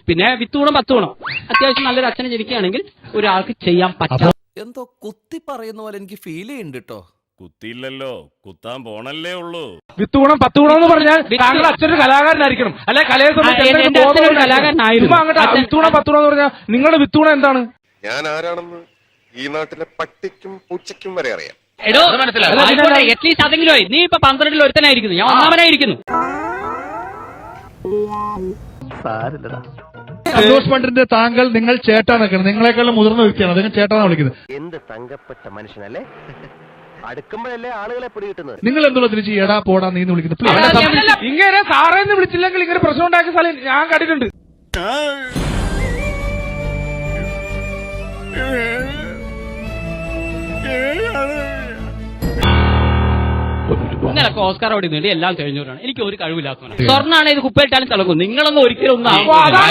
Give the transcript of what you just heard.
പിന്നെ വിത്തൂണം 10 ഗുണം അത്യാവശ്യം നല്ലൊരു അച്ഛനെ ജനിക്കുകയാണെങ്കിൽ ഒരാൾക്ക് ചെയ്യാൻ പറ്റാം. എന്തോ കുത്തി പറയുന്ന പോലെ എനിക്ക് ഫീൽ ചെയ്യുന്നുണ്ട് കേട്ടോ. കുത്തിയില്ലല്ലോ, കുത്താൻ പോണല്ലേ ഉള്ളൂ. വിത്തുഗുണം 10 ഗുണം എന്ന് പറഞ്ഞാൽ താങ്കൾ അച്ഛനൊരു കലാകാരനായിരിക്കണം, അല്ലെ കലയെ കലാകാരനായിരുന്നു. വിത്തുഗുണം 10 ഗുണം എന്ന് പറഞ്ഞാൽ നിങ്ങളുടെ വിത്തുഗുണം എന്താണ്? ഞാൻ ആരാണെന്ന് ഈ നാട്ടിലെ പട്ടിക്കും പൂച്ചയ്ക്കും വരെ അറിയാം. അറ്റ്ലീസ്റ്റ് അതെങ്കിലും നീ ഇപ്പൊ 12-ൽ ഒരുത്തനായിരിക്കുന്നു, ഞാൻ 1-ാമനായിരിക്കുന്നു. സന്തോഷ് പണ്ഡിറ്റിന്റെ താങ്കൾ നിങ്ങൾ ചേട്ടാന്നൊക്കെയാണ്, നിങ്ങളെക്കാളും മുതിർന്ന വ്യക്തിയാണ്, അദ്ദേഹം ചേട്ടാന്നാ വിളിക്കുന്നത്. എന്ത് തങ്കപ്പെട്ട മനുഷ്യനല്ലേ, അടുക്കുമ്പോഴല്ലേ ആളുകളെ പിടികിട്ടുന്നത്. നിങ്ങൾ എന്തുള്ള തിരിച്ച് എടാ പോടാ നീന്ന് വിളിക്കുന്നത്? ഇങ്ങനെ സാറേന്ന് വിളിച്ചില്ലെങ്കിൽ ഇങ്ങനെ പ്രശ്നം ഉണ്ടാക്കിയ സ്ഥലം ഞാൻ കണ്ടിട്ടുണ്ട്. ഇന്നലൊക്കെ ഓസ്കാർ അവാർഡ് എല്ലാം കഴിഞ്ഞവരാണ്. എനിക്ക് ഒരു കഴിവില്ലാത്തവരാണ്. സ്വർണ്ണാണ് ഇത് കുപ്പയിട്ടാലും തിളങ്ങും. നിങ്ങളൊന്നും ഒരിക്കലും ഒന്നും